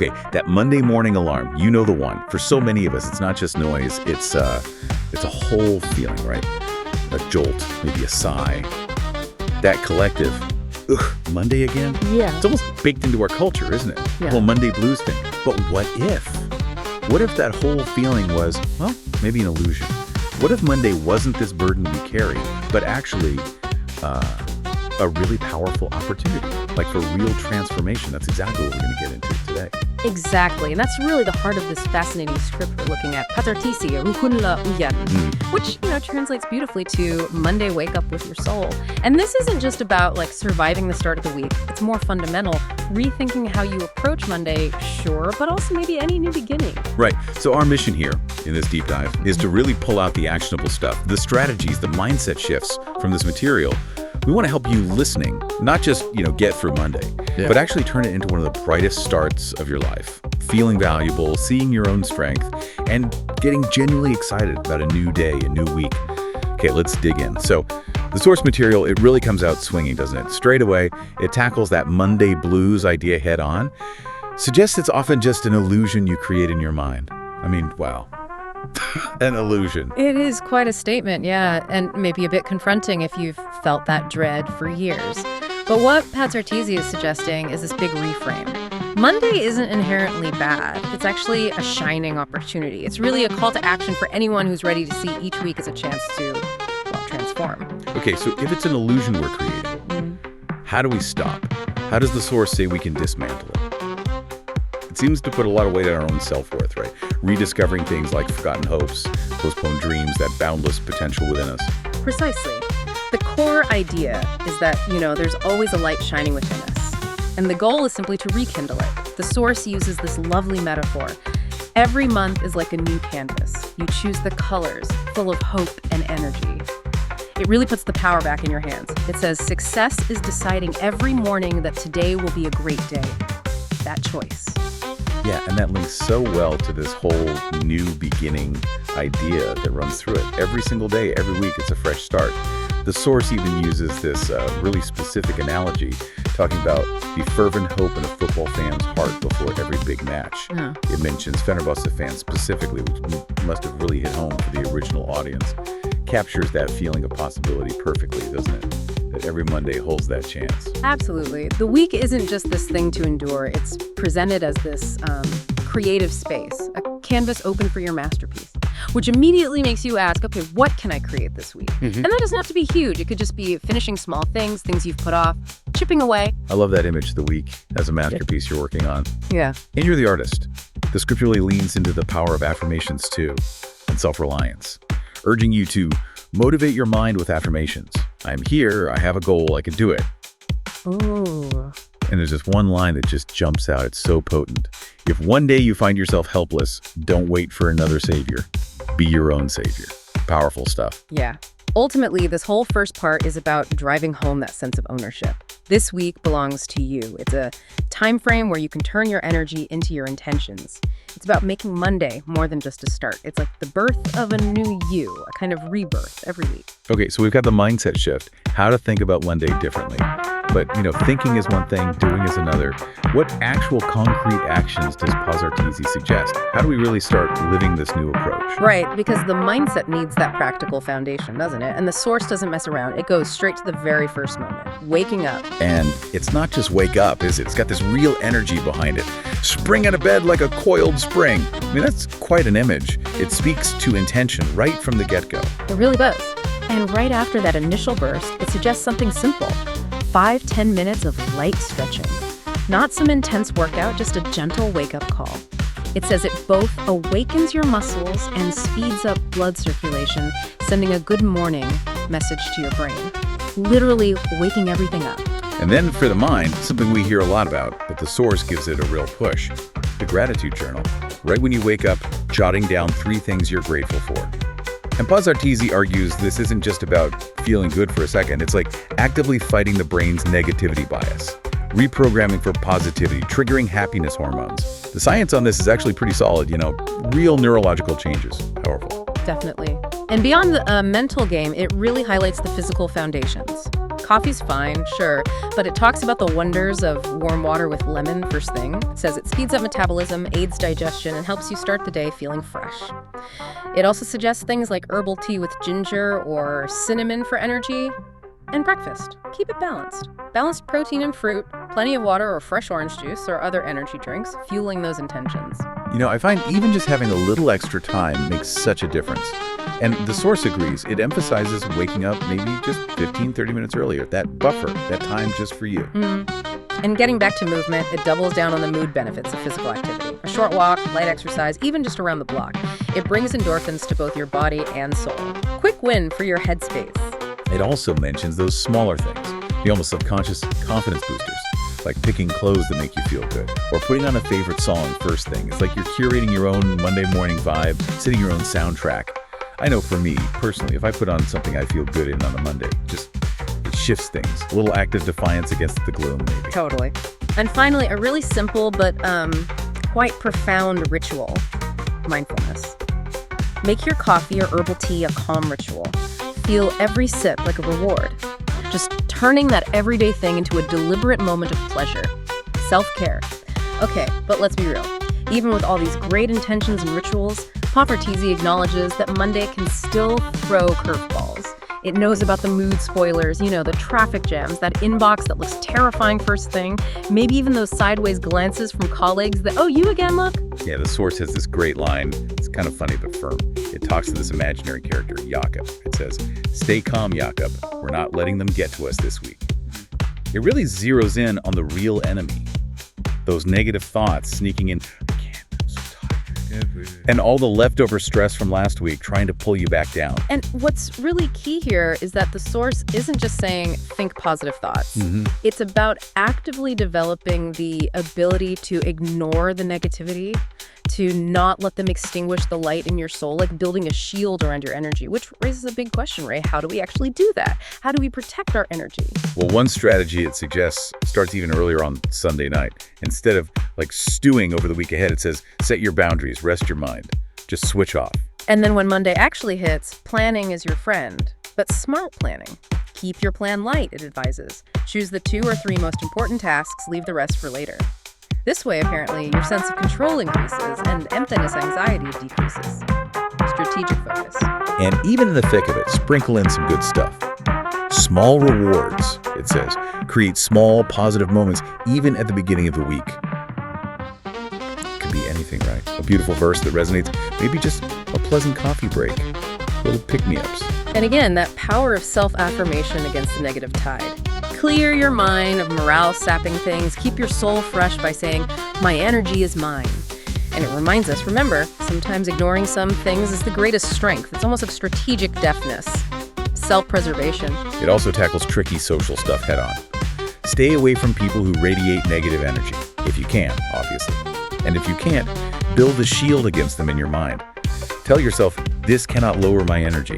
Okay, that Monday morning alarm, you know the one. For so many of us, it's not just noise, it's a whole feeling, right? A jolt, maybe a sigh. That collective, ugh, Monday again? Yeah. It's almost baked into our culture, isn't it? Yeah. The whole Monday blues thing. But what if? What if that whole feeling was, well, maybe an illusion? What if Monday wasn't this burden we carry, but actually a really powerful opportunity, like for real transformation? That's exactly what we're going to get into today. Exactly, and that's really the heart of this fascinating script we're looking at, Patartisi, Ruhunla Uyan, which, translates beautifully to Monday wake up with your soul. And this isn't just about surviving the start of the week. It's more fundamental, rethinking how you approach Monday, sure, but also maybe any new beginning. Right. So our mission here in this deep dive is to really pull out the actionable stuff, the strategies, the mindset shifts from this material. We want to help you listening, not just, get through Monday, but actually turn it into one of the brightest starts of your life. Feeling valuable, seeing your own strength, and getting genuinely excited about a new day, a new week. Okay, let's dig in. So the source material, it really comes out swinging, doesn't it? Straight away, it tackles that Monday blues idea head on. Suggests it's often just an illusion you create in your mind. I mean, wow. An illusion. It is quite a statement, yeah, and maybe a bit confronting if you've felt that dread for years. But what Patartisi is suggesting is this big reframe. Monday isn't inherently bad. It's actually a shining opportunity. It's really a call to action for anyone who's ready to see each week as a chance to, transform. Okay, so if it's an illusion we're creating, how do we stop? How does the source say we can dismantle it? It seems to put a lot of weight on our own self-worth, right? Rediscovering things like forgotten hopes, postponed dreams, that boundless potential within us. Precisely. The core idea is that, there's always a light shining within us. And the goal is simply to rekindle it. The source uses this lovely metaphor. Every month is like a new canvas. You choose the colors, full of hope and energy. It really puts the power back in your hands. It says, success is deciding every morning that today will be a great day. That choice. Yeah, and that links so well to this whole new beginning idea that runs through it. Every single day, every week, it's a fresh start. The source even uses this really specific analogy, talking about the fervent hope in a football fan's heart before every big match. It mentions Fenerbahce fans specifically, which must have really hit home for the original audience. Captures that feeling of possibility perfectly, doesn't it? That every Monday holds that chance. Absolutely. The week isn't just this thing to endure. It's presented as this creative space, a canvas open for your masterpiece, which immediately makes you ask, okay, what can I create this week? And that doesn't have to be huge. It could just be finishing small things you've put off, chipping away. I love that image of the week as a masterpiece you're working on. Yeah. And you're the artist. The script really leans into the power of affirmations too, and self-reliance, urging you to motivate your mind with affirmations. I'm here, I have a goal, I can do it. Ooh. And there's this one line that just jumps out. It's so potent. If one day you find yourself helpless, don't wait for another savior. Be your own savior. Powerful stuff. Yeah. Ultimately, this whole first part is about driving home that sense of ownership. This week belongs to you. It's a time frame where you can turn your energy into your intentions. It's about making Monday more than just a start. It's like the birth of a new you, a kind of rebirth every week. Okay, so we've got the mindset shift, how to think about Monday differently. But, thinking is one thing, doing is another. What actual concrete actions does Patartisi suggest? How do we really start living this new approach? Right, because the mindset needs that practical foundation, doesn't it? And the source doesn't mess around. It goes straight to the very first moment, waking up. And it's not just wake up, is it? It's got this real energy behind it. Spring out of bed like a coiled spring. I mean, that's quite an image. It speaks to intention right from the get-go. It really does. And right after that initial burst, it suggests something simple. 5-10 minutes of light stretching. Not some intense workout, just a gentle wake-up call. It says it both awakens your muscles and speeds up blood circulation, sending a good morning message to your brain. Literally waking everything up. And then for the mind, something we hear a lot about, but the source gives it a real push. The gratitude journal. Right when you wake up, jotting down 3 things you're grateful for. And Patartisi argues this isn't just about feeling good for a second. It's like actively fighting the brain's negativity bias, reprogramming for positivity, triggering happiness hormones. The science on this is actually pretty solid, real neurological changes. Powerful. Definitely. And beyond the mental game, it really highlights the physical foundations. Coffee's fine, sure, but it talks about the wonders of warm water with lemon first thing. It says it speeds up metabolism, aids digestion, and helps you start the day feeling fresh. It also suggests things like herbal tea with ginger or cinnamon for energy. And breakfast. Keep it balanced. Balanced protein and fruit, plenty of water or fresh orange juice or other energy drinks, fueling those intentions. I find even just having a little extra time makes such a difference. And the source agrees. It emphasizes waking up maybe just 15, 30 minutes earlier. That buffer, that time just for you. And getting back to movement, it doubles down on the mood benefits of physical activity. A short walk, light exercise, even just around the block. It brings endorphins to both your body and soul. Quick win for your headspace. It also mentions those smaller things, the almost subconscious confidence boosters, like picking clothes that make you feel good, or putting on a favorite song first thing. It's like you're curating your own Monday morning vibe, setting your own soundtrack. I know for me, personally, if I put on something I feel good in on a Monday, it shifts things. A little act of defiance against the gloom, maybe. Totally. And finally, a really simple but quite profound ritual, mindfulness. Make your coffee or herbal tea a calm ritual. Feel every sip like a reward. Just turning that everyday thing into a deliberate moment of pleasure. Self-care. Okay, but let's be real. Even with all these great intentions and rituals, Papartizi acknowledges that Monday can still throw curveballs. It knows about the mood spoilers, the traffic jams, that inbox that looks terrifying first thing, maybe even those sideways glances from colleagues that, oh, you again, look? Yeah, the source has this great line. It's kind of funny but firm. It talks to this imaginary character, Jakob. It says, "Stay calm, Jakob. We're not letting them get to us this week." It really zeroes in on the real enemy. Those negative thoughts sneaking in, and all the leftover stress from last week trying to pull you back down. And what's really key here is that the source isn't just saying, think positive thoughts. It's about actively developing the ability to ignore the negativity, to not let them extinguish the light in your soul, like building a shield around your energy, which raises a big question, Ray. How do we actually do that? How do we protect our energy? Well, one strategy it suggests starts even earlier on Sunday night. Instead of stewing over the week ahead, it says, set your boundaries, rest your mind. Just switch off. And then when Monday actually hits, planning is your friend, but smart planning. Keep your plan light, it advises. Choose the 2 or 3 most important tasks, leave the rest for later. This way, apparently, your sense of control increases and emptiness anxiety decreases. Strategic focus. And even in the thick of it, sprinkle in some good stuff. Small rewards, it says. Create small, positive moments, even at the beginning of the week. It could be anything, right? A beautiful verse that resonates. Maybe just a pleasant coffee break. Little pick-me-ups. And again, that power of self-affirmation against the negative tide. Clear your mind of morale-sapping things. Keep your soul fresh by saying, my energy is mine. And it reminds us, remember, sometimes ignoring some things is the greatest strength. It's almost like strategic deafness. Self-preservation. It also tackles tricky social stuff head-on. Stay away from people who radiate negative energy, if you can, obviously. And if you can't, build a shield against them in your mind. Tell yourself, this cannot lower my energy.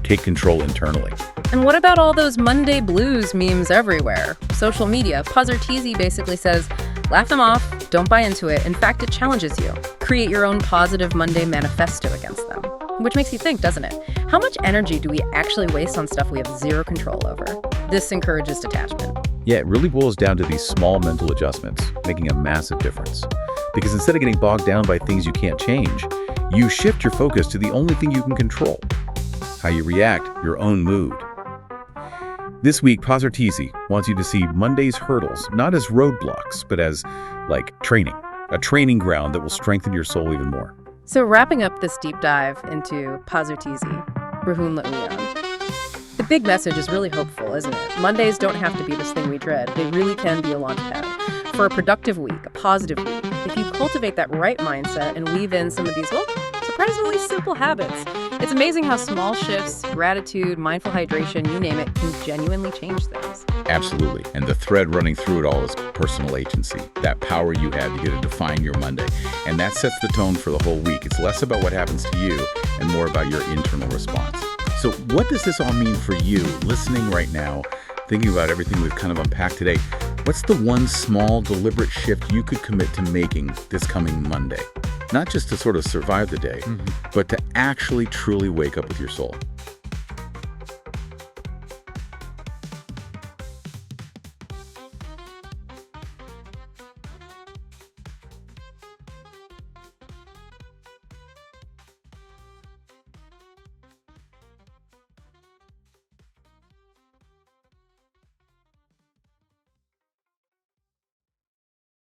Take control internally. And what about all those Monday blues memes everywhere? Social media, Papartizi basically says, laugh them off, don't buy into it. In fact, it challenges you. Create your own positive Monday manifesto against them. Which makes you think, doesn't it? How much energy do we actually waste on stuff we have zero control over? This encourages detachment. Yeah, it really boils down to these small mental adjustments, making a massive difference. Because instead of getting bogged down by things you can't change, you shift your focus to the only thing you can control. How you react, your own mood. This week, Papartizi wants you to see Monday's hurdles not as roadblocks, but as, training. A training ground that will strengthen your soul even more. So wrapping up this deep dive into Papartizi, Brahun La'uyan, the big message is really hopeful, isn't it? Mondays don't have to be this thing we dread. They really can be a launchpad for a productive week, a positive week. If you cultivate that right mindset and weave in some of these, surprisingly simple habits, it's amazing how small shifts, gratitude, mindful hydration, you name it, can genuinely change things. Absolutely. And the thread running through it all is personal agency, that power you have to get to define your Monday. And that sets the tone for the whole week. It's less about what happens to you and more about your internal response. So what does this all mean for you, listening right now, thinking about everything we've kind of unpacked today? What's the one small, deliberate shift you could commit to making this coming Monday? Not just to sort of survive the day, but to actually truly wake up with your soul.